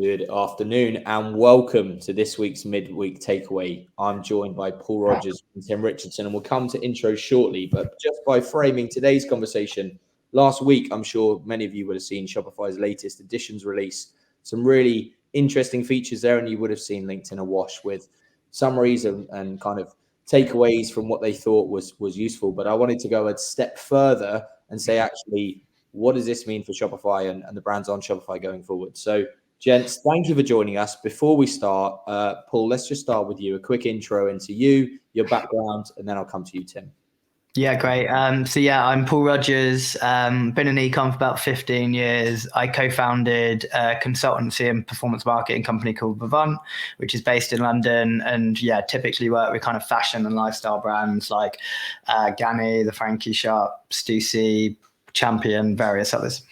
Good afternoon and welcome to this week's Midweek Takeaway. I'm joined by Paul Rogers and Tim Richardson, and we'll come to intro shortly. But just by framing today's conversation, last week, I'm sure many of you would have seen Shopify's latest Editions release. Some really interesting features there, and you would have seen LinkedIn awash with summaries and kind of takeaways from what they thought was useful. But I wanted to go a step further and say, actually, what does this mean for Shopify and the brands on Shopify going forward? So, gents, thank you for joining us. Before we start, Paul, let's just start with you. A quick intro into you, your background, and then I'll come to you, Tim. Yeah, great. I'm Paul Rogers. Been in ecom for about 15 years. I co-founded a consultancy and performance marketing company called Vivant, which is based in London. And typically work with kind of fashion and lifestyle brands like Ganni, The Frankie Shop, Stussy, Champion, various others.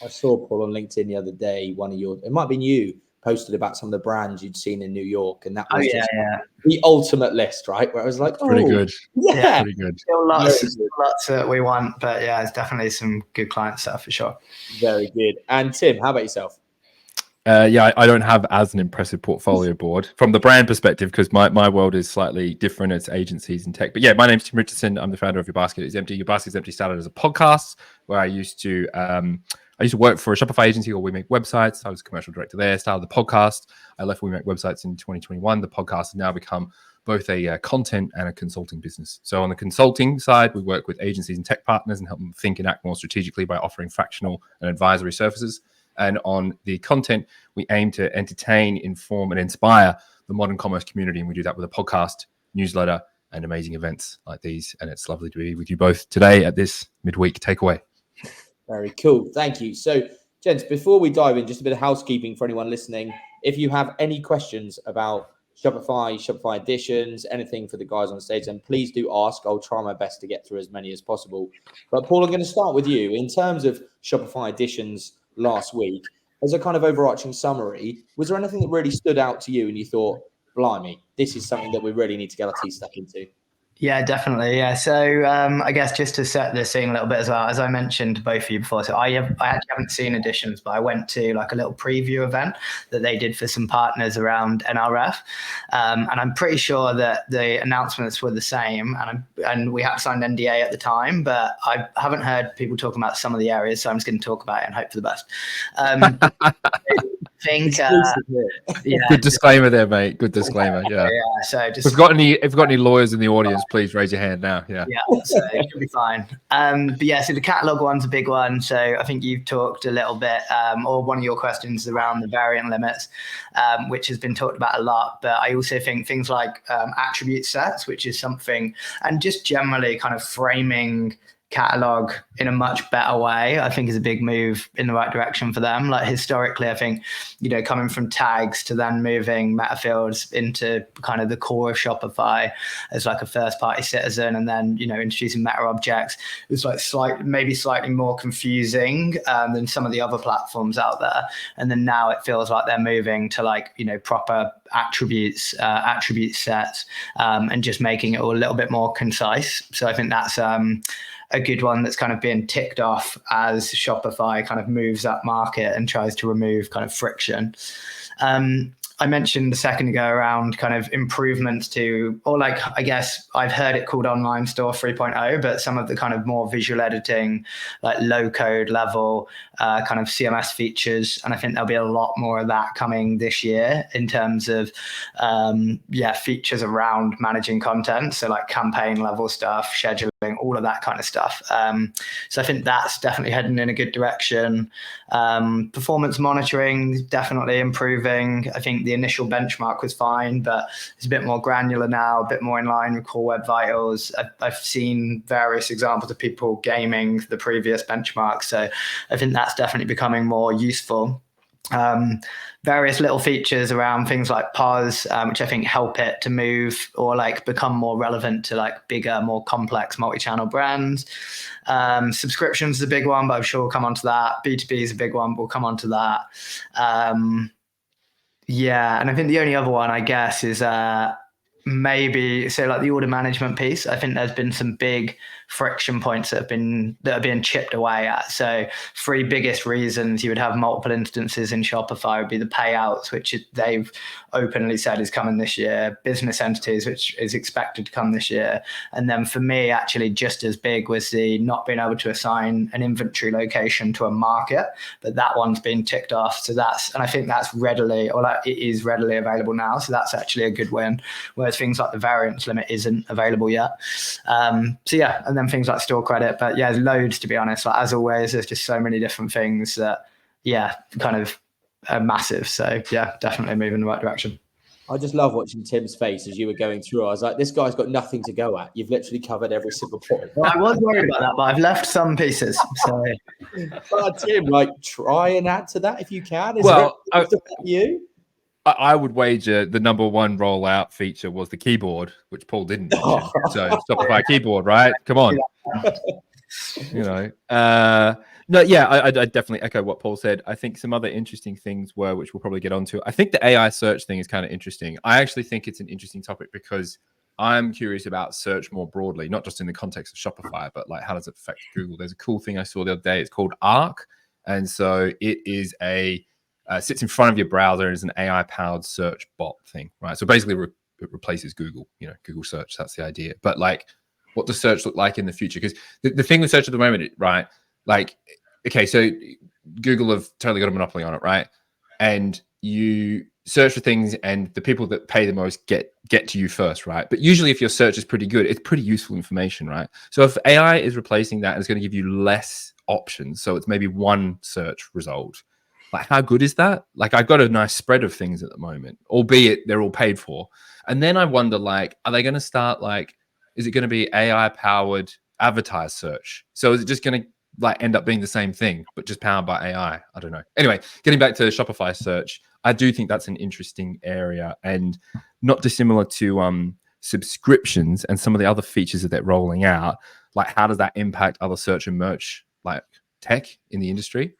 I saw, Paul, on LinkedIn the other day, it might have been you, posted about some of the brands you'd seen in New York, and that was the ultimate list, right? Where I was like, pretty good. Yeah, pretty good. Still lots that we want, but it's definitely some good client stuff for sure. Very good. And Tim, how about yourself? I don't have as an impressive portfolio board from the brand perspective because my world is slightly different. It's agencies and tech. But my name's Tim Richardson. I'm the founder of Your Basket Is Empty. Your Basket Is Empty started as a podcast where I used to work for a Shopify agency called We Make Websites. I was a commercial director there, started the podcast. I left We Make Websites in 2021. The podcast has now become both a content and a consulting business. So on the consulting side, we work with agencies and tech partners and help them think and act more strategically by offering fractional and advisory services. And on the content, we aim to entertain, inform, and inspire the modern commerce community. And we do that with a podcast, newsletter, and amazing events like these. And it's lovely to be with you both today at this midweek takeaway. Very cool. Thank you. So, gents, before we dive in, just a bit of housekeeping for anyone listening. If you have any questions about Shopify Editions, anything for the guys on stage, then please do ask. I'll try my best to get through as many as possible. But Paul, I'm going to start with you. In terms of Shopify Editions last week, as a kind of overarching summary, was there anything that really stood out to you and you thought, blimey, this is something that we really need to get our teeth stuck into? Yeah, definitely. Yeah. So I guess just to set the scene a little bit as well, as I mentioned to both of you before, so I actually haven't seen Editions, but I went to like a little preview event that they did for some partners around NRF. And I'm pretty sure that the announcements were the same and we had signed NDA at the time, but I haven't heard people talking about some of the areas. So I'm just going to talk about it and hope for the best. Good disclaimer there, mate. Good disclaimer. Yeah. So if you've got any lawyers in the audience, please raise your hand now. Yeah, so it should be fine. So the catalog one's a big one. So I think you've talked a little bit, or one of your questions around the variant limits, which has been talked about a lot. But I also think things like attribute sets, which is something, and just generally kind of framing catalog in a much better way, I think is a big move in the right direction for them. Like historically, I think, coming from tags to then moving meta fields into kind of the core of Shopify as like a first party citizen, and then, introducing meta objects, it was like slightly more confusing than some of the other platforms out there. And then now it feels like they're moving to proper attribute sets, and just making it all a little bit more concise. So I think that's a good one that's kind of being ticked off as Shopify kind of moves up market and tries to remove kind of friction. I mentioned a second ago around kind of improvements to, or I guess I've heard it called Online Store 3.0, but some of the kind of more visual editing, like low code level kind of CMS features. And I think there'll be a lot more of that coming this year in terms of, features around managing content. So like campaign level stuff, scheduling, all of that kind of stuff. So I think that's definitely heading in a good direction. Performance monitoring, definitely improving. I think the initial benchmark was fine, but it's a bit more granular now, a bit more in line with core web vitals. I've seen various examples of people gaming the previous benchmark. So I think that's definitely becoming more useful. Various little features around things like pause, which I think help it to move or become more relevant to bigger, more complex multi-channel brands. Subscriptions is a big one, but I'm sure we'll come on to that. B2B is a big one, but we'll come on to that. And I think the only other one, I guess, is maybe the order management piece. I think there's been some big friction points that are being chipped away at. So 3 biggest reasons you would have multiple instances in Shopify would be the payouts, which they've openly said is coming this year, business entities, which is expected to come this year. And then for me, actually just as big was the not being able to assign an inventory location to a market, but that one's been ticked off. So and I think that's it is readily available now. So that's actually a good win. Whereas things like the variance limit isn't available yet. So yeah, and then things like store credit, but yeah, loads, to be honest. Like, as always, there's just so many different things that, yeah, kind of are massive. So yeah, definitely moving in the right direction. I just love watching Tim's face as you were going through. I was like, this guy's got nothing to go at. You've literally covered every single point. Well, I was worried about that, but I've left some pieces. So, Tim, like, try and add to that if you can. I would wager the number one rollout feature was the keyboard, which Paul didn't mention. So Shopify keyboard, right? Come on. No, yeah, I definitely echo what Paul said. I think some other interesting things were, which we'll probably get onto. I think the AI search thing is kind of interesting. I actually think it's an interesting topic because I'm curious about search more broadly, not just in the context of Shopify, but like, how does it affect Google? There's a cool thing I saw the other day. It's called Arc. And so it is sits in front of your browser and is an AI-powered search bot thing, right? So basically it replaces Google, Google search. That's the idea. But like, what does search look like in the future? Because the thing with search at the moment, right? Like, okay, so Google have totally got a monopoly on it, right? And you search for things and the people that pay the most get to you first, right? But usually if your search is pretty good, it's pretty useful information, right? So if AI is replacing that and it's going to give you less options, so it's maybe one search result, like, how good is that? Like, I've got a nice spread of things at the moment, albeit they're all paid for. And then I wonder, like, are they going to start, like, is it going to be AI-powered advertised search? So is it just going to like end up being the same thing, but just powered by AI? I don't know. Anyway, getting back to Shopify search, I do think that's an interesting area and not dissimilar to subscriptions and some of the other features that they're rolling out. Like, how does that impact other search and merch, like tech in the industry?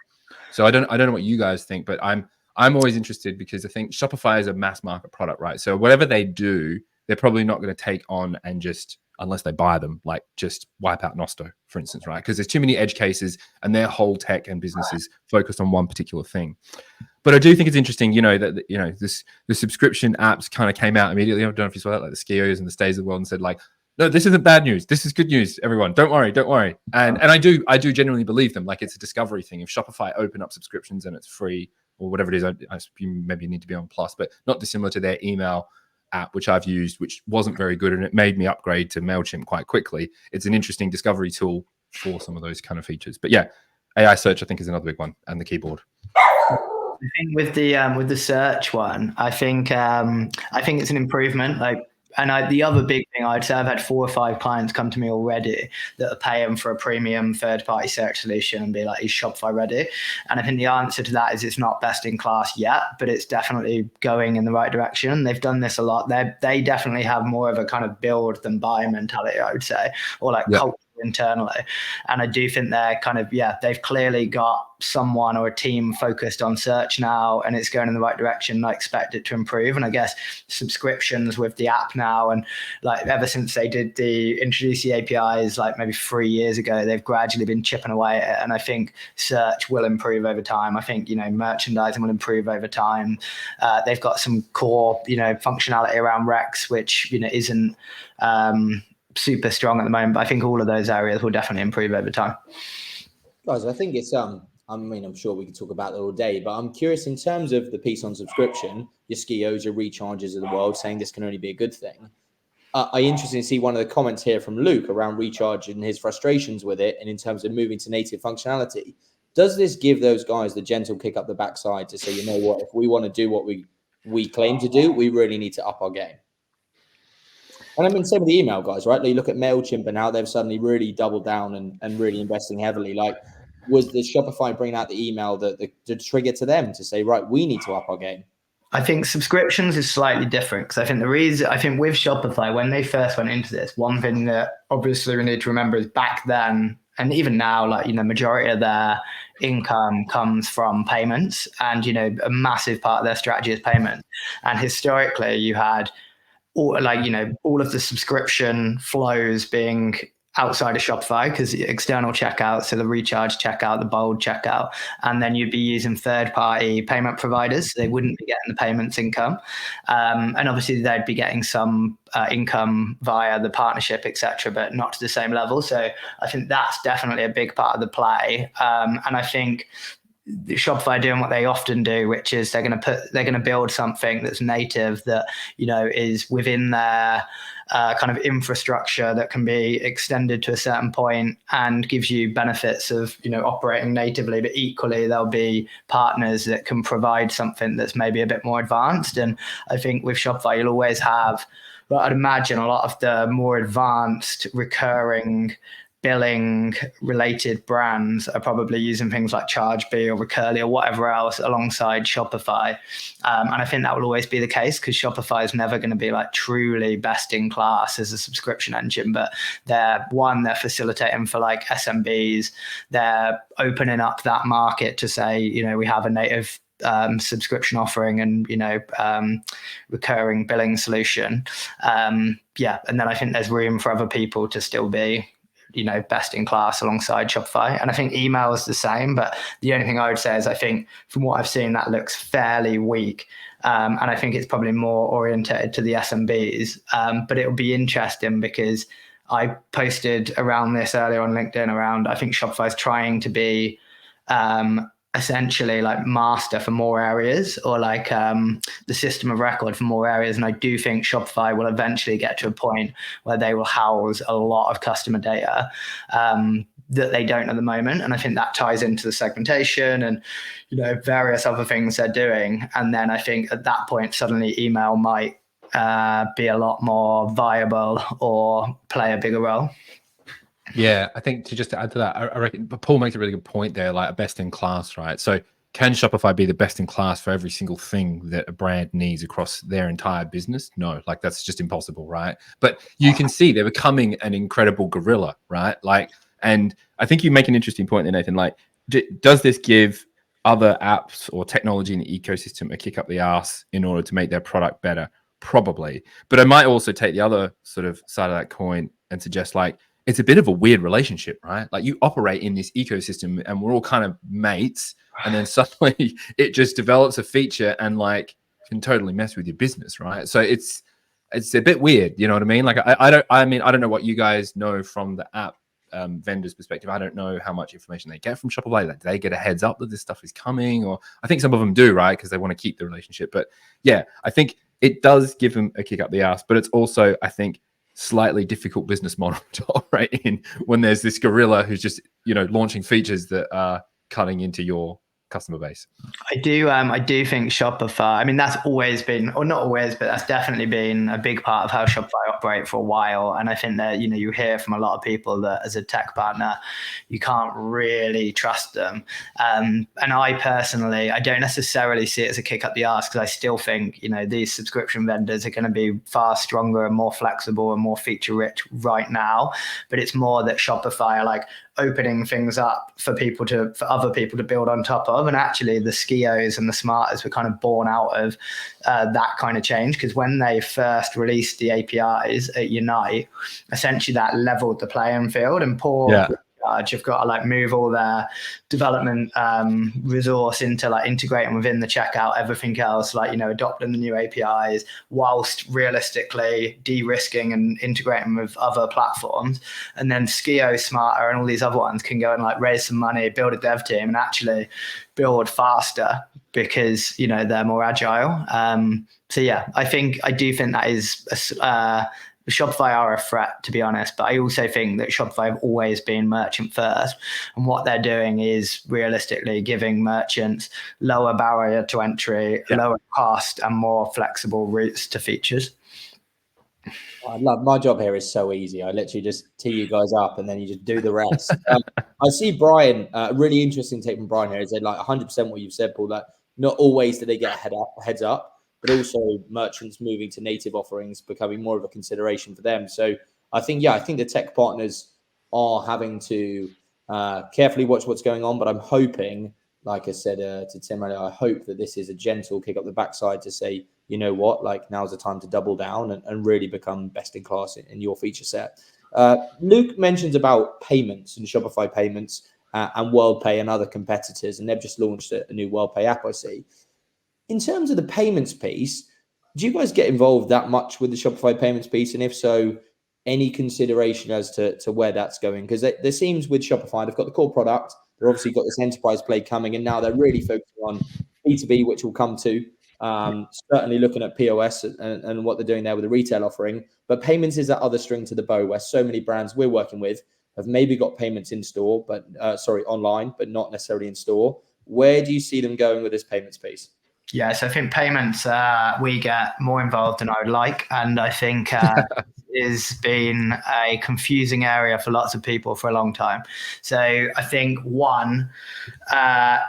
So I don't know what you guys think, but I'm always interested because I think Shopify is a mass market product, right? So whatever they do, they're probably not going to take on and just, unless they buy them, like just wipe out Nosto, for instance, right? Because there's too many edge cases and their whole tech and business is focused on one particular thing. But I do think it's interesting, that the subscription apps kind of came out immediately. I don't know if you saw that, like the Skios and the Stays of the world, and said like, no, this isn't bad news. This is good news, everyone. Don't worry. And I do genuinely believe them. Like, it's a discovery thing. If Shopify open up subscriptions and it's free or whatever it is, I maybe need to be on Plus, but not dissimilar to their email app, which I've used, which wasn't very good, and it made me upgrade to MailChimp quite quickly. It's an interesting discovery tool for some of those kind of features. But yeah, AI search I think is another big one, and the keyboard. I think with the search one, I think it's an improvement. The other big thing I'd say, I've had 4 or 5 clients come to me already that are paying for a premium third-party search solution and be like, is Shopify ready? And I think the answer to that is it's not best in class yet, but it's definitely going in the right direction. They've done this a lot. They definitely have more of a kind of build than buy mentality, I would say, or like culture internally. And I do think they're kind of, they've clearly got someone or a team focused on search now, and it's going in the right direction. I expect it to improve. And I guess subscriptions with the app now, and like ever since they introduced the APIs like maybe 3 years ago, they've gradually been chipping away at it. And I think search will improve over time. I think, merchandising will improve over time. They've got some core, functionality around Rex, which, isn't super strong at the moment, but I think all of those areas will definitely improve over time. Guys, I think it's I'm sure we could talk about that all day, but I'm curious in terms of the piece on subscription, your Skios, your Recharges of the world saying this can only be a good thing. I'm interested to see one of the comments here from Luke around Recharge and his frustrations with it, and in terms of moving to native functionality. Does this give those guys the gentle kick up the backside to say, you know what, if we want to do what we claim to do, we really need to up our game? And I mean, same with the email guys, right? They look at MailChimp and now they've suddenly really doubled down and really investing heavily. Like, was the Shopify bringing out the email the trigger to them to say, right, we need to up our game? I think subscriptions is slightly different because I think with Shopify, when they first went into this, one thing that obviously we need to remember is back then, and even now, majority of their income comes from payments, and, a massive part of their strategy is payment. And historically you had all of the subscription flows being outside of Shopify, because external checkout, so the recharge checkout, the bold checkout, and then you'd be using third-party payment providers. They wouldn't be getting the payments income, and obviously they'd be getting some income via the partnership, etc., but not to the same level. So I think that's definitely a big part of the play, and I think Shopify doing what they often do, which is they're going to build something that's native, that, you know, is within their kind of infrastructure, that can be extended to a certain point and gives you benefits of, you know, operating natively. But equally, there'll be partners that can provide something that's maybe a bit more advanced. And I think with Shopify, you'll always have, well, I'd imagine a lot of the more advanced recurring billing related brands are probably using things like Chargebee or Recurly or whatever else alongside Shopify. And I think that will always be the case, because Shopify is never going to be like truly best in class as a subscription engine. But they're facilitating for like SMBs. They're opening up that market to say, you know, we have a native subscription offering and, you know, recurring billing solution. And then I think there's room for other people to still be, you know, best in class alongside Shopify. And I think email is the same, but the only thing I would say is I think from what I've seen, that looks fairly weak. And I think it's probably more orientated to the SMBs. But it'll be interesting, because I posted around this earlier on LinkedIn around, I think Shopify is trying to be essentially like master for more areas, or like the system of record for more areas. And I do think Shopify will eventually get to a point where they will house a lot of customer data that they don't at the moment. And I think that ties into the segmentation and, you know, various other things they're doing. And then I think at that point, suddenly email might be a lot more viable or play a bigger role. Yeah, I think to add to that, I reckon Paul makes a really good point there, like a best in class, right? So can Shopify be the best in class for every single thing that a brand needs across their entire business? No, like that's just impossible, right? But you can see they're becoming an incredible gorilla, right? Like, and I think you make an interesting point there, Nathan. Like, does this give other apps or technology in the ecosystem a kick up the ass in order to make their product better? Probably. But I might also take the other sort of side of that coin and suggest, like, it's a bit of a weird relationship, right? Like, you operate in this ecosystem and we're all kind of mates, and then suddenly it just develops a feature and like can totally mess with your business, right? So it's a bit weird, you know what I mean? Like, I don't know what you guys know from the app vendor's perspective. I don't know how much information they get from Shopify. Like, do they get a heads up that this stuff is coming? Or I think some of them do, right? Because they want to keep the relationship. But yeah, I think it does give them a kick up the ass, but it's also, I think, slightly difficult business model to operate in when there's this gorilla who's just, you know, launching features that are cutting into your customer base. I do think Shopify, I mean, that's always been, or not always, but that's definitely been a big part of how Shopify operate for a while. And I think that, you know, you hear from a lot of people that as a tech partner, you can't really trust them. And I personally, I don't necessarily see it as a kick up the arse, because I still think, you know, these subscription vendors are going to be far stronger and more flexible and more feature rich right now. But it's more that Shopify are like opening things up for other people to build on top of. And actually the Skios and the Smarters were kind of born out of that kind of change, because when they first released the APIs at Unite, essentially that leveled the playing field, and you've got to like move all their development resource into like integrating within the checkout, everything else, like, you know, adopting the new APIs whilst realistically de-risking and integrating with other platforms. And then Skio, Smarter, and all these other ones can go and like raise some money, build a dev team, and actually build faster because, you know, they're more agile. So yeah, I do think that is Shopify are a threat, to be honest, but I also think that Shopify have always been merchant first, and what they're doing is realistically giving merchants lower barrier to entry, lower cost, and more flexible routes to features. I love my job here is so easy. I literally just tee you guys up and then you just do the rest. I see Brian, a really interesting take from Brian here. Is like 100% what you've said, Paul, that not always do they get heads up, but also merchants moving to native offerings becoming more of a consideration for them. So I think the tech partners are having to carefully watch what's going on, but I'm hoping, like I said to Tim earlier, I hope that this is a gentle kick up the backside to say, you know what, like now's the time to double down and really become best in class in your feature set. Luke mentions about payments and Shopify payments and WorldPay and other competitors, and they've just launched a new WorldPay app, I see. In terms of the payments piece, do you guys get involved that much with the Shopify payments piece? And if so, any consideration as to where that's going? Because there seems with Shopify, they've got the core product, they've obviously got this enterprise play coming, and now they're really focusing on B2B, which we'll come to. Certainly looking at POS and what they're doing there with the retail offering. But payments is that other string to the bow where so many brands we're working with have maybe got payments in store, but online, but not necessarily in store. Where do you see them going with this payments piece? Yeah, so I think payments, we get more involved than I would like. And I think has been a confusing area for lots of people for a long time. So I think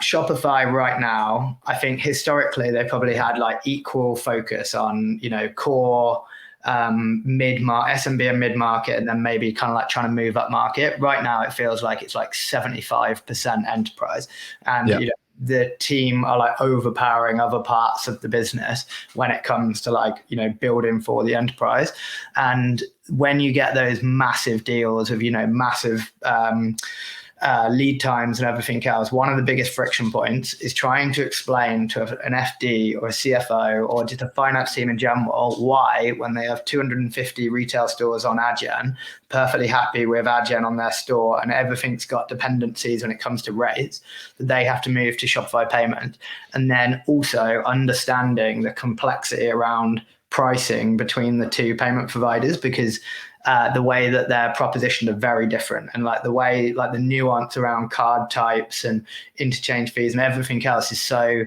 Shopify right now, I think historically they probably had like equal focus on, core SMB and mid-market, and then maybe kind of like trying to move up market. Right now it feels like it's like 75% enterprise. And the team are like overpowering other parts of the business when it comes to like, building for the enterprise. And when you get those massive deals of, massive lead times and everything else, one of the biggest friction points is trying to explain to an FD or a CFO or just a finance team in general why, when they have 250 retail stores on Adyen, perfectly happy with Adyen on their store and everything's got dependencies when it comes to rates, that they have to move to Shopify payment. And then also understanding the complexity around pricing between the two payment providers, because the way that their proposition are very different, and like the way, like the nuance around card types and interchange fees and everything else is so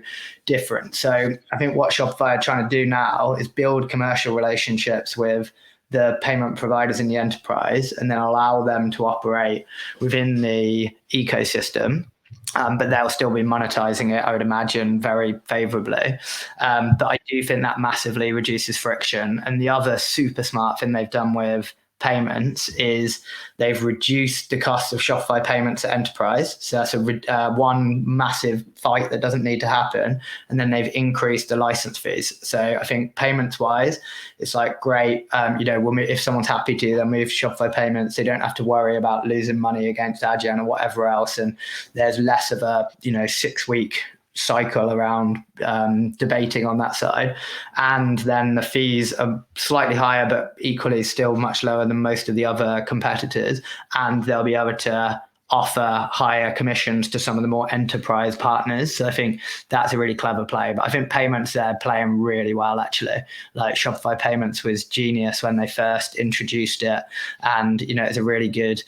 different. So I think what Shopify are trying to do now is build commercial relationships with the payment providers in the enterprise and then allow them to operate within the ecosystem. But they'll still be monetizing it, I would imagine, very favorably. But I do think that massively reduces friction. And the other super smart thing they've done with payments is they've reduced the cost of Shopify payments at enterprise. So that's one massive fight that doesn't need to happen. And then they've increased the license fees. So I think payments wise, it's like great. If someone's happy to, they'll move to Shopify payments. They don't have to worry about losing money against Adyen or whatever else. And there's less of a 6-week cycle around debating on that side. And then the fees are slightly higher, but equally still much lower than most of the other competitors. And they'll be able to offer higher commissions to some of the more enterprise partners. So I think that's a really clever play. But I think payments, they're playing really well, actually. Like Shopify payments was genius when they first introduced it. And, it's a really good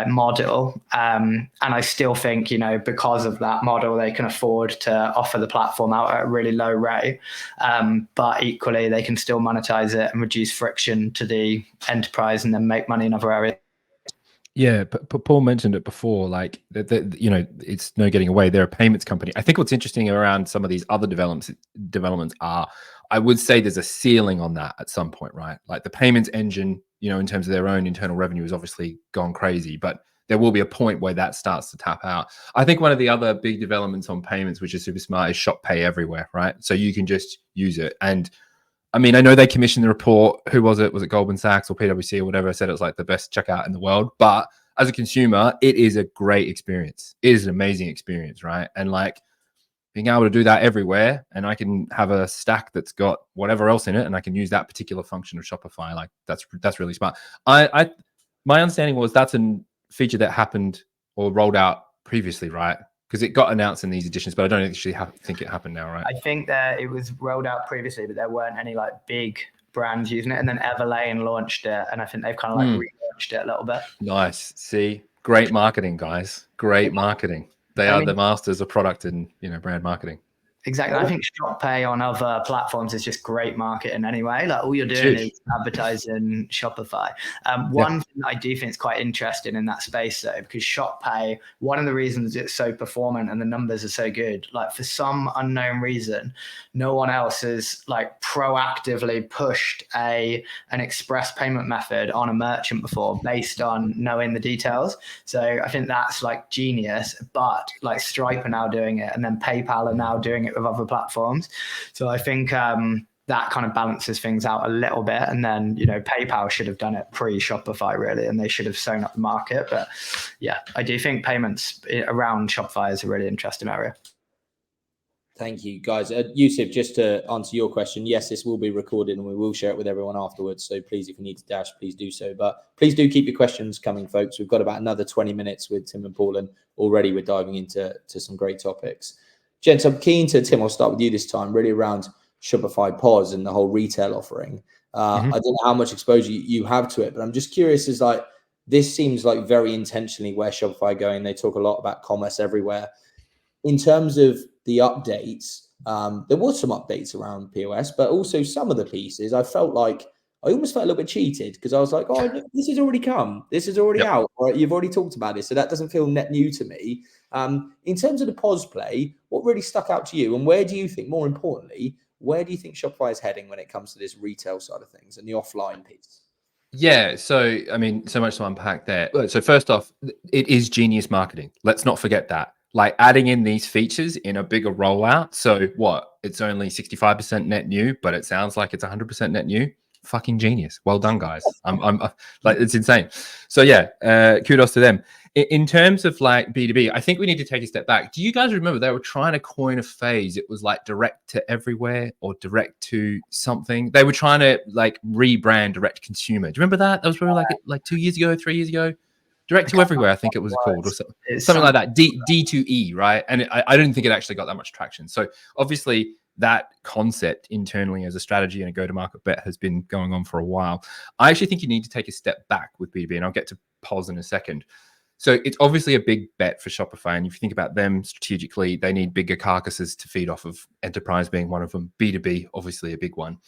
model. And I still think, because of that model, they can afford to offer the platform out at a really low rate. But equally, they can still monetize it and reduce friction to the enterprise and then make money in other areas. Yeah, but Paul mentioned it before, like it's no getting away. They're a payments company. I think what's interesting around some of these other developments are, I would say there's a ceiling on that at some point, right? Like the payments engine, in terms of their own internal revenue has obviously gone crazy, but there will be a point where that starts to tap out. I think one of the other big developments on payments, which is super smart, is Shop Pay everywhere, right? So you can just use it. And I mean, I know they commissioned the report. Who was it? Was it Goldman Sachs or PwC or whatever? I said it was like the best checkout in the world. But as a consumer, it is a great experience. It is an amazing experience, right? And like being able to do that everywhere, and I can have a stack that's got whatever else in it, and I can use that particular function of Shopify. Like that's really smart. My understanding was that's a feature that happened or rolled out previously, right? Because it got announced in these editions, but I don't actually think it happened now, right? I think that it was rolled out previously, but there weren't any big brands using it. And then Everlane launched it, and I think they've kind of relaunched it a little bit. Nice. See, great marketing, guys. Great marketing. They are the masters of product and brand marketing. Exactly. I think Shop Pay on other platforms is just great marketing anyway. Like all you're doing is advertising Shopify. One thing that I do think is quite interesting in that space though, because Shop Pay, one of the reasons it's so performant and the numbers are so good, like for some unknown reason, no one else has proactively pushed an express payment method on a merchant before based on knowing the details. So I think that's genius, but Stripe are now doing it, and then PayPal are now doing it with other platforms. So I think that kind of balances things out a little bit. And then, PayPal should have done it pre-Shopify really, and they should have sewn up the market. But yeah, I do think payments around Shopify is a really interesting area. Thank you, guys. Yusuf, just to answer your question, yes, this will be recorded and we will share it with everyone afterwards. So please, if you need to dash, please do so. But please do keep your questions coming, folks. We've got about another 20 minutes with Tim and Paul, and already we're diving into some great topics. Gents, I'm keen to, Tim, I'll start with you this time, really around Shopify POS and the whole retail offering. I don't know how much exposure you have to it, but I'm just curious, is like, this seems like very intentionally where Shopify are going. They talk a lot about commerce everywhere. In terms of the updates, there was some updates around POS, but also some of the pieces I almost felt a little bit cheated, because I was like, oh, this has already come. This is already out. Or you've already talked about it. So that doesn't feel net new to me. In terms of the POS play, what really stuck out to you? And where do you think, more importantly, where do you think Shopify is heading when it comes to this retail side of things and the offline piece? Yeah, so I mean, so much to unpack there. So first off, it is genius marketing. Let's not forget that. Like adding in these features in a bigger rollout. So what? It's only 65% net new, but it sounds like it's 100% net new. Fucking genius. Well done, guys. I'm like, it's insane. So yeah, kudos to them. In terms of like B2B, I think we need to take a step back. Do you guys remember they were trying to coin a phase? It was like direct to everywhere or direct to something. They were trying to like rebrand direct to consumer. Do you remember that? That was probably like 2 years ago, 3 years ago. Direct to everywhere, I think it was called, or something like that. D2E, right? And I didn't think it actually got that much traction. So obviously that concept internally as a strategy and a go-to-market bet has been going on for a while. I actually think you need to take a step back with B2B, and I'll get to POS in a second. So it's obviously a big bet for Shopify. And if you think about them strategically, they need bigger carcasses to feed off of, enterprise being one of them. B2B, obviously a big one.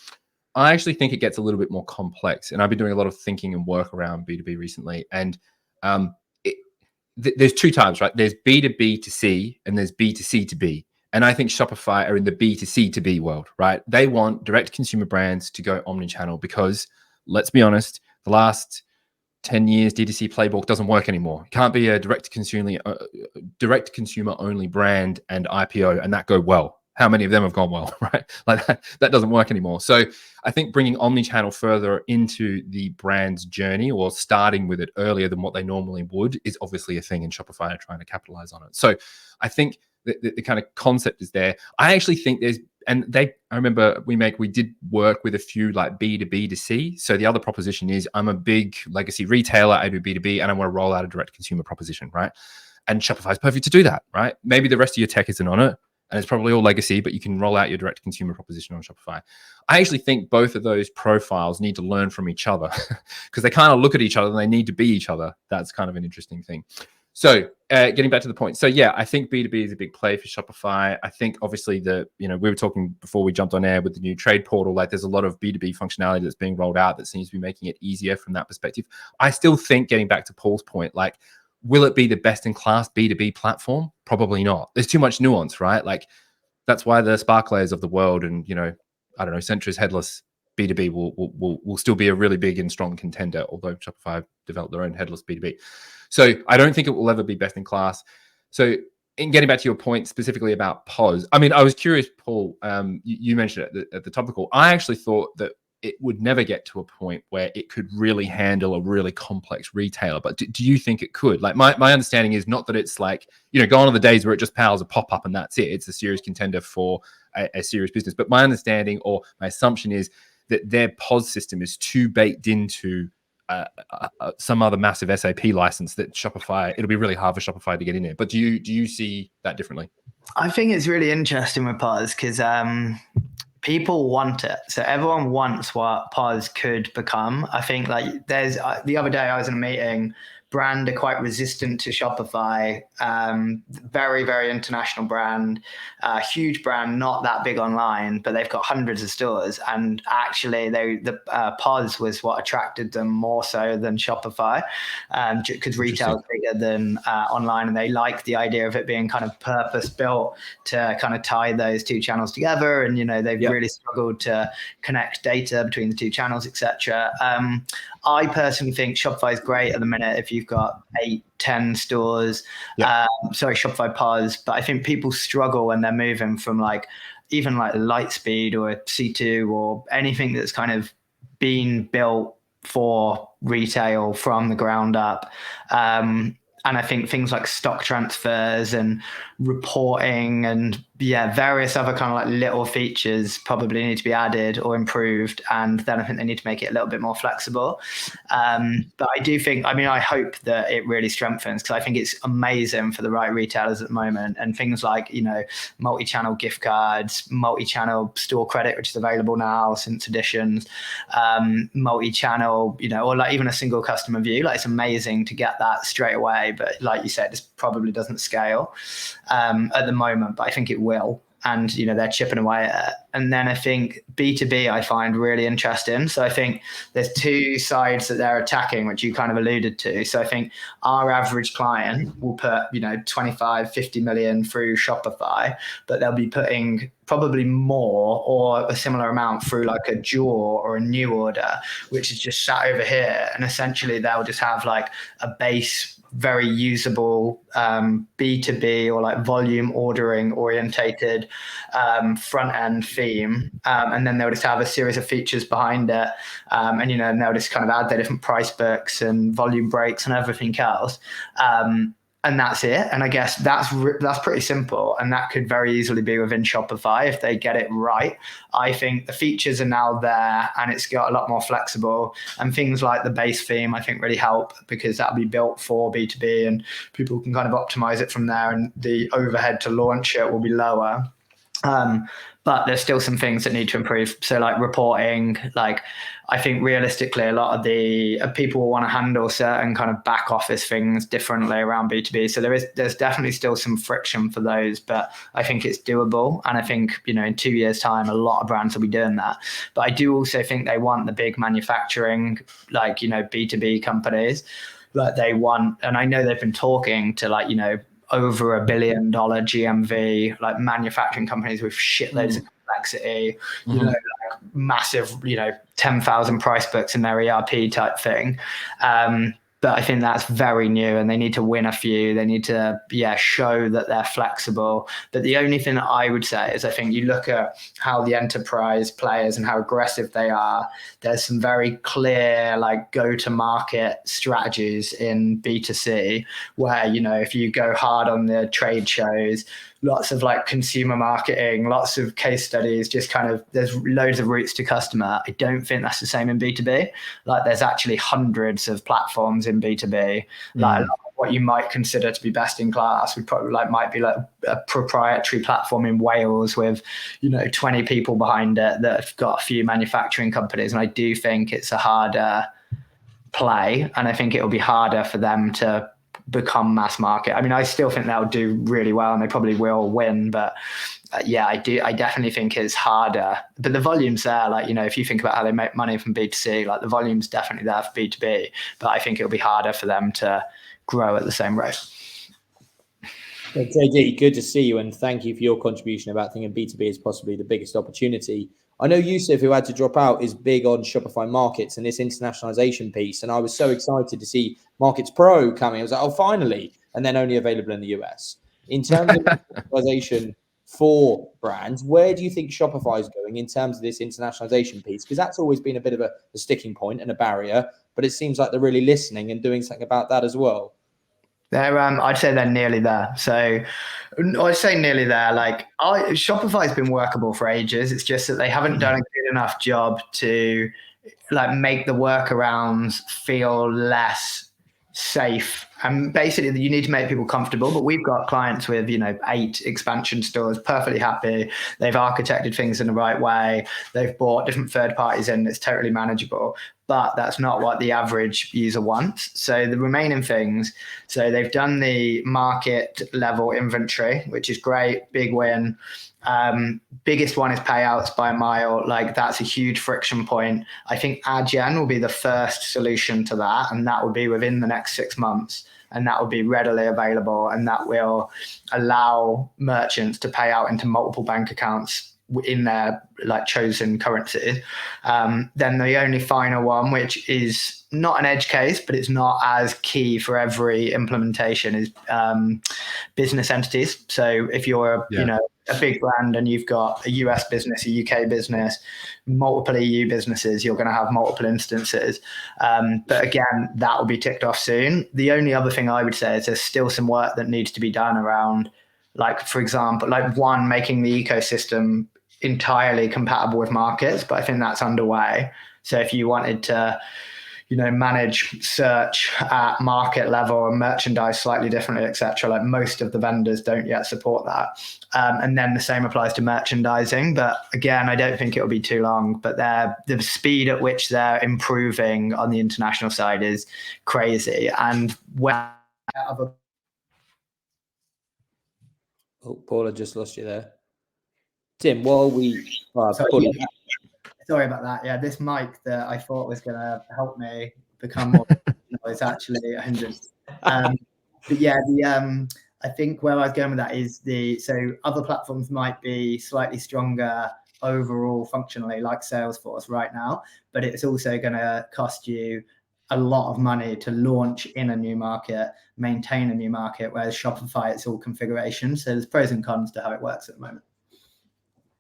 I actually think it gets a little bit more complex. And I've been doing a lot of thinking and work around B2B recently. And there's two types, right? There's B2B to C and there's B2C to B. And I think Shopify are in the B2C to B world, right? They want direct consumer brands to go omnichannel because, let's be honest, the last 10 years D2C playbook doesn't work anymore. It can't be a direct consumer only brand and IPO and that go well. How many of them have gone well, right? Like that doesn't work anymore. So I think bringing omnichannel further into the brand's journey, or starting with it earlier than what they normally would, is obviously a thing, and Shopify are trying to capitalize on it. So I think the kind of concept is there. I actually think I remember we did work with a few like B2B to C. So the other proposition is, I'm a big legacy retailer, I do B2B, and I want to roll out a direct consumer proposition, right? And Shopify is perfect to do that, right? Maybe the rest of your tech isn't on it, and it's probably all legacy, but you can roll out your direct consumer proposition on Shopify. I actually think both of those profiles need to learn from each other because they kind of look at each other and they need to be each other. That's kind of an interesting thing. So getting back to the point. So yeah, I think B2B is a big play for Shopify. I think obviously we were talking before we jumped on air with the new trade portal, like there's a lot of B2B functionality that's being rolled out that seems to be making it easier from that perspective. I still think, getting back to Paul's point, like, will it be the best in class B2B platform? Probably not. There's too much nuance, right? Like that's why the Sparklayers of the world and, I don't know, Centra's headless B2B will still be a really big and strong contender, although Shopify developed their own headless B2B. So I don't think it will ever be best in class. So in getting back to your point specifically about POS, I mean, I was curious, Paul, you mentioned it at the topical. I actually thought that it would never get to a point where it could really handle a really complex retailer. But do you think it could? Like my understanding is not that it's like, gone are the days where it just powers a pop-up and that's it. It's a serious contender for a serious business. But my understanding, or my assumption, is that their POS system is too baked into some other massive SAP license that it'll be really hard for Shopify to get in there. But do you see that differently? I think it's really interesting with POS because people want it. So everyone wants what POS could become. I think like there's the other day I was in a meeting, brand are quite resistant to Shopify, very, very international brand, huge brand, not that big online, but they've got hundreds of stores. And actually the POS was what attracted them more so than Shopify, because retail is bigger than online. And they like the idea of it being kind of purpose built to kind of tie those two channels together. And, they've really struggled to connect data between the two channels, etc. I personally think Shopify is great at the minute if you've got 8-10 stores. Shopify POS. But I think people struggle when they're moving from like even like Lightspeed or C2 or anything that's kind of been built for retail from the ground up. And I think things like stock transfers and reporting and various other kind of like little features probably need to be added or improved. And then I think they need to make it a little bit more flexible. But I do think, I hope that it really strengthens, because I think it's amazing for the right retailers at the moment. And things like, multi-channel gift cards, multi-channel store credit, which is available now since Editions, multi-channel, or like even a single customer view. Like, it's amazing to get that straight away. But like you said, this probably doesn't scale at the moment, but I think it will. And, they're chipping away at it. And then I think B2B I find really interesting. So I think there's two sides that they're attacking, which you kind of alluded to. So I think our average client will put, 25, 50 million through Shopify, but they'll be putting probably more or a similar amount through like a Jaw or a New Order, which is just sat over here. And essentially they'll just have like a base, very usable B2B or like volume ordering orientated front end theme, and then they'll just have a series of features behind it, and they'll just kind of add their different price books and volume breaks and everything else, and that's it. And I guess that's pretty simple, and that could very easily be within Shopify if they get it right. I think the features are now there, and it's got a lot more flexible. And things like the base theme, I think, really help, because that'll be built for B2B, and people can kind of optimize it from there, and the overhead to launch it will be lower. But there's still some things that need to improve. So like reporting, like I think realistically a lot of the people will want to handle certain kind of back office things differently around B2B. So there's definitely still some friction for those, but I think it's doable. And I think, in 2 years' time, a lot of brands will be doing that. But I do also think they want the big manufacturing, like, B2B companies that they want. And I know they've been talking to like, over $1 billion GMV, like manufacturing companies with shitloads of complexity, like massive, 10,000 price books in their ERP type thing. But I think that's very new, and they need to win a few. They need to, show that they're flexible. But the only thing that I would say is I think you look at how the enterprise players and how aggressive they are. There's some very clear, like, go-to-market strategies in B2C where, if you go hard on the trade shows, lots of like consumer marketing, lots of case studies, just kind of, there's loads of routes to customer. I don't think that's the same in B2B. Like, there's actually hundreds of platforms in B2B. Like, what you might consider to be best in class would probably might be like a proprietary platform in Wales with 20 people behind it that have got a few manufacturing companies. And I do think it's a harder play, and I think it'll be harder for them to become mass market. I still think they'll do really well, and they probably will win, but I definitely think it's harder. But the volume's there. Like, if you think about how they make money from B2C, like the volume's definitely there for B2B, but I think it'll be harder for them to grow at the same rate. JD, good to see you, and thank you for your contribution about thinking B2B is possibly the biggest opportunity. I know Yusuf, who had to drop out, is big on Shopify Markets and this internationalization piece, and I was so excited to see Markets Pro coming. I was like, oh, finally, and then only available in the US. In terms of internationalization for brands, where do you think Shopify is going in terms of this internationalization piece? Because that's always been a bit of a sticking point and a barrier, but it seems like they're really listening and doing something about that as well. I'd say they're nearly there. So I'd say nearly there. Like, Shopify's been workable for ages. It's just that they haven't done a good enough job to like make the workarounds feel less safe. And basically, you need to make people comfortable. But we've got clients with 8 expansion stores, perfectly happy. They've architected things in the right way. They've bought different third parties in. It's totally manageable. But that's not what the average user wants. So the remaining things, so they've done the market level inventory, which is great, big win. Biggest one is payouts by a mile. Like, that's a huge friction point. I think Adyen will be the first solution to that, and that will be within the next 6 months. And that will be readily available, and that will allow merchants to pay out into multiple bank accounts in their like chosen currency. Then the only final one, which is not an edge case, but it's not as key for every implementation, is business entities. So if you're a a big brand and you've got a US business, a UK business, multiple EU businesses, you're going to have multiple instances. But again, that will be ticked off soon. The only other thing I would say is there's still some work that needs to be done around, like, for example, like one, making the ecosystem entirely compatible with markets, but I think that's underway. So if you wanted to, manage search at market level and merchandise slightly differently, etc., like most of the vendors don't yet support that. And then the same applies to merchandising. But again, I don't think it'll be too long, but the speed at which they're improving on the international side is crazy. And Oh, Paul, I just lost you there. Tim, while we... Sorry about that. Yeah, this mic that I thought was going to help me become more is actually 100. But yeah, I think where I was going with that is so other platforms might be slightly stronger overall functionally, like Salesforce right now, but it's also going to cost you a lot of money to launch in a new market, maintain a new market, whereas Shopify, it's all configuration. So there's pros and cons to how it works at the moment.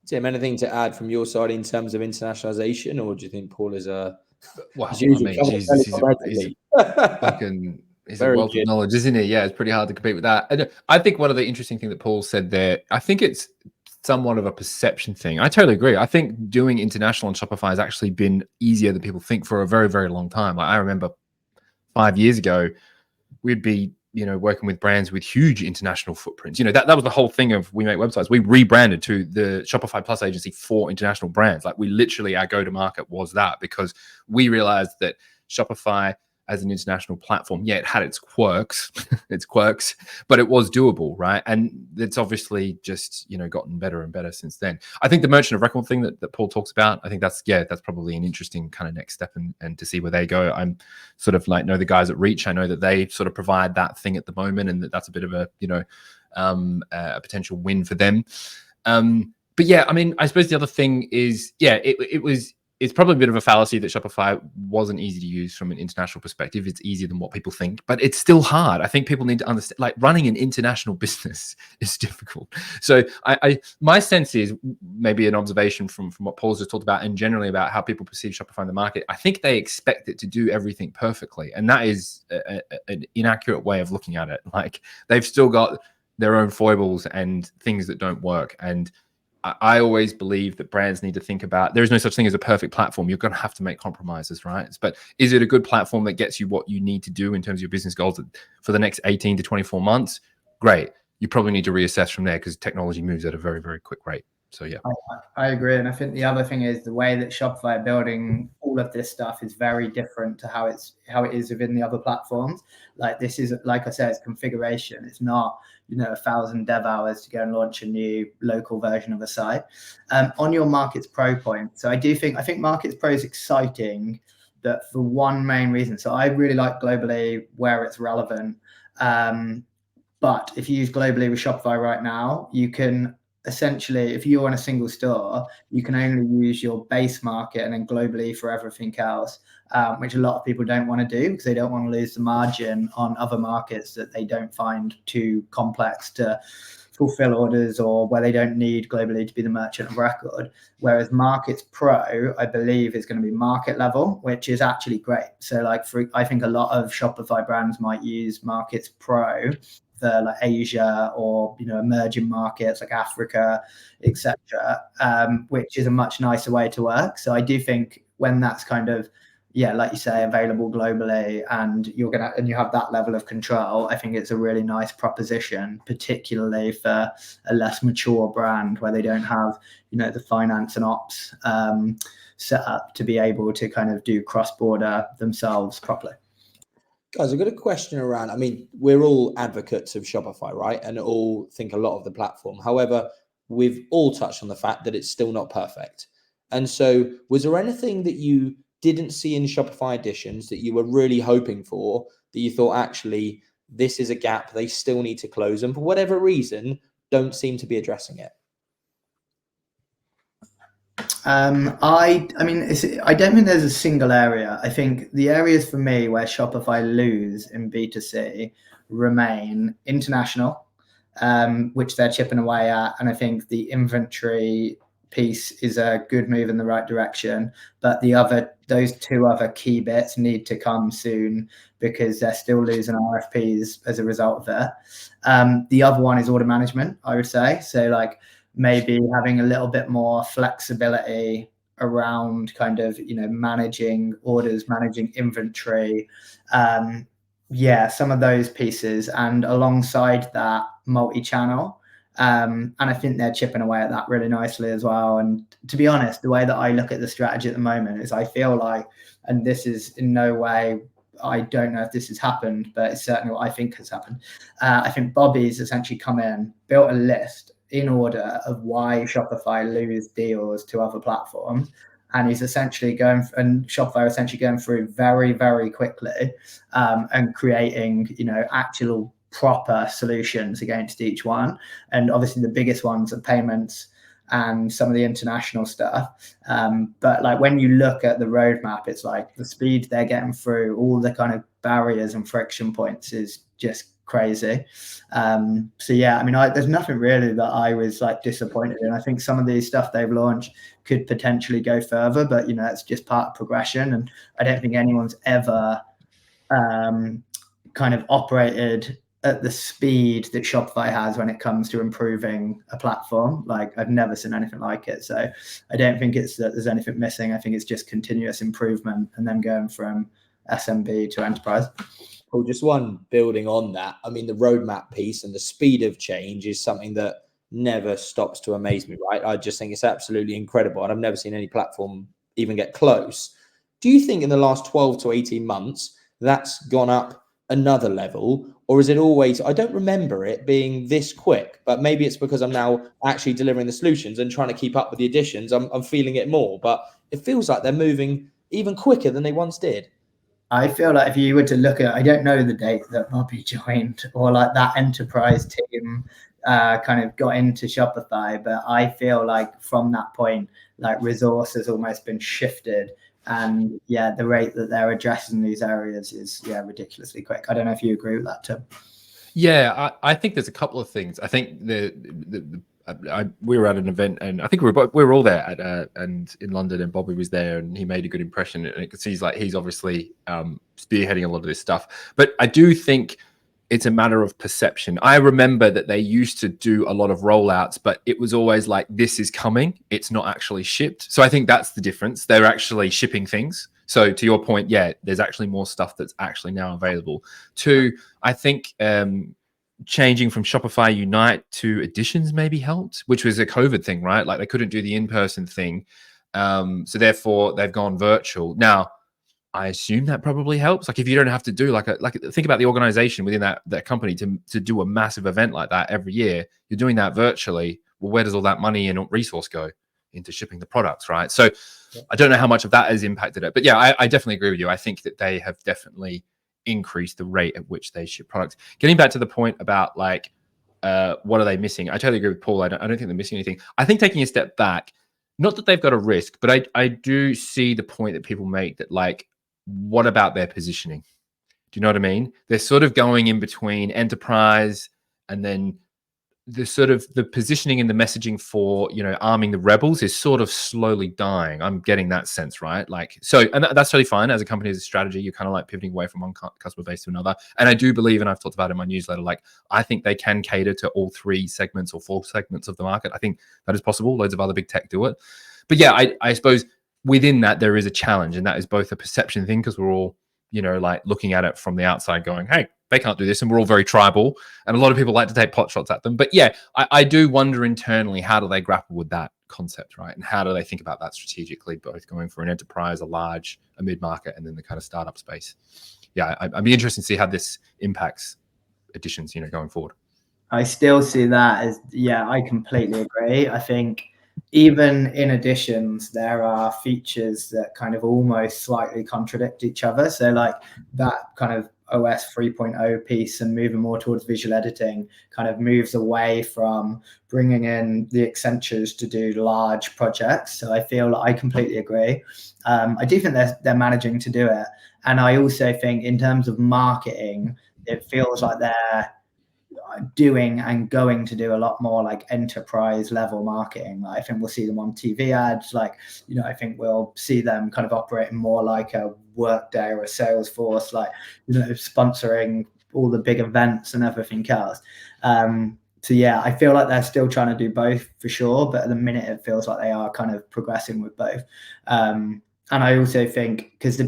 Tim, anything to add from your side in terms of internationalization, or do you think Paul is a... Well, I mean, Jesus, he's a wealth of knowledge, isn't he? Yeah, it's pretty hard to compete with that. And I think one of the interesting things that Paul said there, I think it's somewhat of a perception thing. I totally agree. I think doing international on Shopify has actually been easier than people think for a very, very long time. Like I remember 5 years ago, we'd be working with brands with huge international footprints. That was the whole thing of We Make Websites. We rebranded to the Shopify Plus agency for international brands. Like we literally, our go-to-market was that, because we realized that Shopify as an international platform, it had its quirks, but it was doable, right? And it's obviously just, gotten better and better since then. I think the merchant of record thing that Paul talks about, I think that's probably an interesting kind of next step and to see where they go. I'm sort of know the guys at Reach. I know that they sort of provide that thing at the moment, and that's a bit of a, a potential win for them. But yeah, I mean, I suppose the other thing is, it's probably a bit of a fallacy that Shopify wasn't easy to use from an international perspective. It's easier than what people think, but it's still hard. I think people need to understand, like, running an international business is difficult. So my sense is, maybe an observation from what Paul's just talked about and generally about how people perceive Shopify in the market, I think they expect it to do everything perfectly. And that is an inaccurate way of looking at it. Like, they've still got their own foibles and things that don't work. And I always believe that brands need to think about, there is no such thing as a perfect platform. You're going to have to make compromises, right? But is it a good platform that gets you what you need to do in terms of your business goals for the next 18 to 24 months? Great. You probably need to reassess from there, because technology moves at a very, very quick rate. So yeah, I agree. And I think the other thing is the way that Shopify are building all of this stuff is very different to how it is within the other platforms. Like, this is, like I said, it's configuration. It's not 1,000 dev hours to go and launch a new local version of a site. On your Markets Pro point, so I think Markets Pro is exciting, that for one main reason. So I really like globally where it's relevant. But if you use globally with Shopify right now, you can essentially, if you're in a single store, you can only use your base market and then globally for everything else, which a lot of people don't want to do, because they don't want to lose the margin on other markets that they don't find too complex to fulfill orders, or where they don't need globally to be the merchant of record. Whereas Markets Pro, I believe, is going to be market level, which is actually great. So I think a lot of Shopify brands might use Markets Pro for like Asia or emerging markets like Africa, etc., which is a much nicer way to work. So I do think when that's kind of, like you say, available globally, and you have that level of control, I think it's a really nice proposition, particularly for a less mature brand where they don't have the finance and ops set up to be able to kind of do cross-border themselves properly. Guys, I've got a question around, I mean, we're all advocates of Shopify, right? And all think a lot of the platform. However, we've all touched on the fact that it's still not perfect. And so was there anything that you didn't see in Shopify Editions that you were really hoping for, that you thought, actually, this is a gap, they still need to close, and for whatever reason, don't seem to be addressing it? I don't think there's a single area. I think the areas for me where Shopify lose in B2C remain international, which they're chipping away at. And I think the inventory piece is a good move in the right direction, but those two other key bits need to come soon because they're still losing RFPs as a result of it. The other one is order management, I would say. So like maybe having a little bit more flexibility around kind of, managing orders, managing inventory. Some of those pieces, and alongside that, multi-channel. And I think they're chipping away at that really nicely as well. And to be honest, the way that I look at the strategy at the moment is I feel like, and this is in no way, I don't know if this has happened, but it's certainly what I think has happened. I think Bobby's essentially come in, built a list in order of why Shopify lose deals to other platforms. And he's essentially Shopify essentially going through very, very quickly and creating, actual proper solutions against each one. And obviously the biggest ones are payments and some of the international stuff. But like when you look at the roadmap, it's like the speed they're getting through all the kind of barriers and friction points is just crazy. There's nothing really that I was like disappointed in. I think some of the stuff they've launched could potentially go further, but it's just part of progression. And I don't think anyone's ever kind of operated at the speed that Shopify has when it comes to improving a platform. Like I've never seen anything like it. So I don't think it's that there's anything missing. I think it's just continuous improvement and then going from SMB to enterprise. Well, just one building on that. I mean, the roadmap piece and the speed of change is something that never stops to amaze me, right? I just think it's absolutely incredible. And I've never seen any platform even get close. Do you think in the last 12 to 18 months, that's gone up another level? Or is it always, I don't remember it being this quick, but maybe it's because I'm now actually delivering the solutions and trying to keep up with the additions. I'm feeling it more, but it feels like they're moving even quicker than they once did. I feel like if you were to look at, I don't know the date that Bobby joined or like that enterprise team kind of got into Shopify, but I feel like from that point, like resource has almost been shifted. And the rate that they're addressing these areas is ridiculously quick. I don't know if you agree with that, Tim. Yeah, I think there's a couple of things. I think we were at an event, and I think we were all there and in London, and Bobby was there, and he made a good impression. And it seems like he's obviously spearheading a lot of this stuff. But I do think it's a matter of perception. I remember that they used to do a lot of rollouts, but it was always like, this is coming. It's not actually shipped. So I think that's the difference. They're actually shipping things. So to your point, there's actually more stuff that's actually now available. Two, I think changing from Shopify Unite to Editions maybe helped, which was a COVID thing, right? Like they couldn't do the in-person thing. So therefore they've gone virtual. Now, I assume that probably helps. Like if you don't have to do like think about the organization within that company to do a massive event like that every year, you're doing that virtually. Well, where does all that money and resource go? Into shipping the products, right? So I don't know how much of that has impacted it, but I definitely agree with you. I think that they have definitely increased the rate at which they ship products. Getting back to the point about like, what are they missing? I totally agree with Paul. I don't think they're missing anything. I think taking a step back, not that they've got a risk, but I do see the point that people make that like, what about their positioning? Do you know what I mean? They're sort of going in between enterprise and then the sort of the positioning and the messaging for, arming the rebels is sort of slowly dying. I'm getting that sense, right? Like, so, and that's totally fine. As a company, as a strategy, you're kind of like pivoting away from one customer base to another. And I do believe, and I've talked about it in my newsletter, like I think they can cater to all three segments or four segments of the market. I think that is possible. Loads of other big tech do it. But I suppose within that, there is a challenge, and that is both a perception thing because we're all, like looking at it from the outside going, hey, they can't do this. And we're all very tribal. And a lot of people like to take pot shots at them. But I do wonder internally, how do they grapple with that concept, right? And how do they think about that strategically, both going for an enterprise, a large, a mid-market, and then the kind of startup space? I'd be interested to see how this impacts Editions, going forward. I still see that as, I completely agree. I think even in Editions, there are features that kind of almost slightly contradict each other. So like that kind of OS 3.0 piece and moving more towards visual editing kind of moves away from bringing in the Accentures to do large projects. So I feel like I completely agree. I do think they're managing to do it. And I also think in terms of marketing, it feels like they're doing and going to do a lot more like enterprise level marketing. Like, I think we'll see them on TV ads. Like, I think we'll see them kind of operating more like a Workday or a Salesforce, like, sponsoring all the big events and everything else. So yeah, I feel like they're still trying to do both for sure, but at the minute it feels like they are kind of progressing with both. And I also think because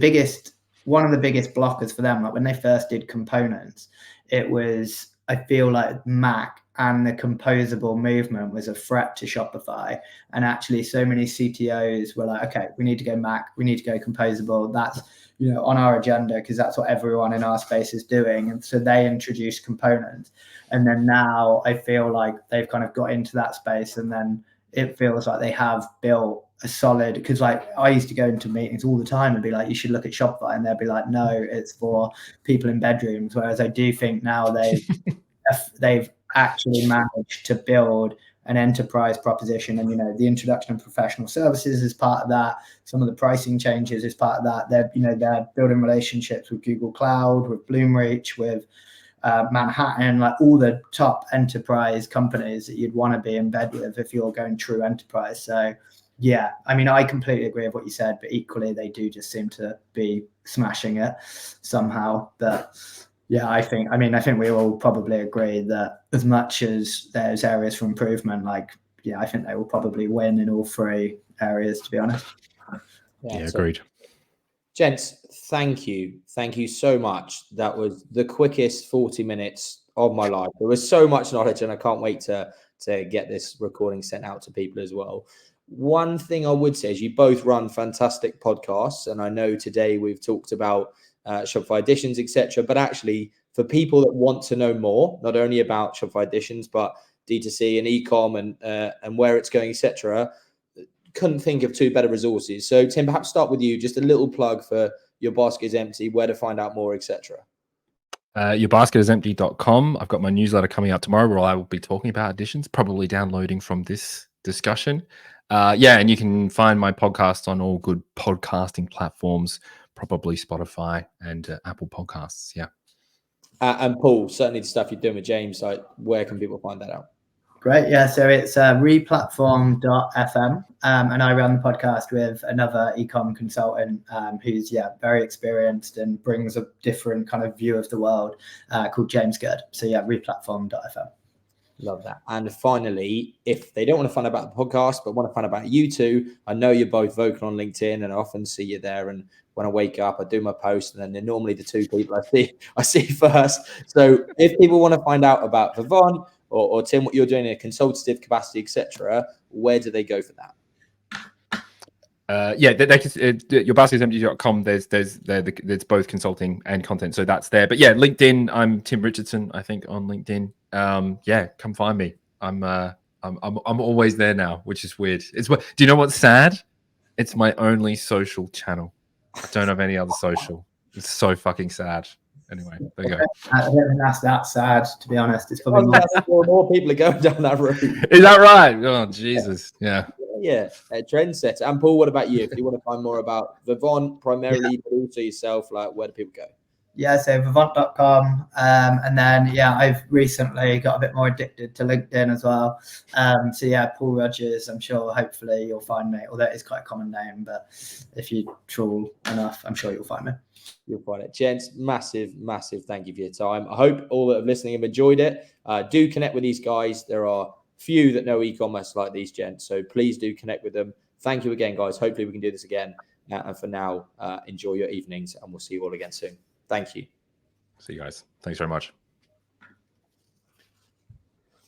one of the biggest blockers for them, like when they first did components, it was, I feel like Mac and the composable movement was a threat to Shopify. And actually so many CTOs were like, okay, we need to go Mac, we need to go composable. That's, on our agenda because that's what everyone in our space is doing. And so they introduced components. And then now I feel like they've kind of got into that space, and then it feels like they have built a solid, because like I used to go into meetings all the time and be like, you should look at Shopify, and they'd be like, no, it's for people in bedrooms. Whereas I do think now they've actually managed to build an enterprise proposition, and the introduction of professional services is part of that. Some of the pricing changes is part of that. They're building relationships with Google Cloud, with Bloomreach, with Manhattan, like all the top enterprise companies that you'd want to be in bed with if you're going true enterprise. So yeah, I mean, I completely agree with what you said, but equally they do just seem to be smashing it somehow. But yeah, I think we all probably agree that as much as there's areas for improvement, I think they will probably win in all three areas, to be honest. Yeah, agreed. Gents, thank you. Thank you so much. That was the quickest 40 minutes of my life. There was so much knowledge, and I can't wait to get this recording sent out to people as well. One thing I would say is you both run fantastic podcasts, and I know today we've talked about Shopify Editions, etc. But actually, for people that want to know more, not only about Shopify Editions, but D2C and e-com and where it's going, etc., couldn't think of two better resources. So Tim, perhaps start with you. Just a little plug for Your Basket is Empty, where to find out more, etc. Yourbasketisempt.com. I've got my newsletter coming out tomorrow where I will be talking about Editions, probably downloading from this discussion. And you can find my podcast on all good podcasting platforms, probably Spotify and Apple Podcasts. Yeah. And Paul, certainly the stuff you're doing with James, like where can people find that out? Great. Yeah. So it's replatform.fm. And I run the podcast with another ecom consultant who's, very experienced and brings a different kind of view of the world called James Good. So replatform.fm. Love that. And finally, if they don't want to find out about the podcast, but want to find out about you two, I know you're both vocal on LinkedIn, and I often see you there. And when I wake up, I do my post, and then they're normally the two people I see first. So if people want to find out about Vivon or Tim, what you're doing in a consultative capacity, etc., where do they go for that? Yourbasketisempt.com. There's both consulting and content, so that's there. But yeah, LinkedIn. I'm Tim Richardson, I think, on LinkedIn. Come find me. I'm always there now, which is weird. Do you know what's sad? It's my only social channel. I don't have any other social. It's so fucking sad. Anyway, there you go. I don't think that's that sad, to be honest. It's probably more people are going down that route. Is that right? Oh, Jesus. Yeah. Yeah, a trendsetter. And Paul, what about you? If you want to find more about Vivon primarily, but also yourself, like where do people go? Yeah, so vivant.com. And then, I've recently got a bit more addicted to LinkedIn as well. Paul Rogers, I'm sure, hopefully you'll find me, although it is quite a common name, but if you trawl enough, I'm sure you'll find me. You'll find it. Gents, massive thank you for your time. I hope all that are listening have enjoyed it. Do connect with these guys. There are few that know e-commerce like these gents, so please do connect with them. Thank you again, guys. Hopefully we can do this again. And for now, enjoy your evenings, and we'll see you all again soon. Thank you. See you guys. Thanks very much.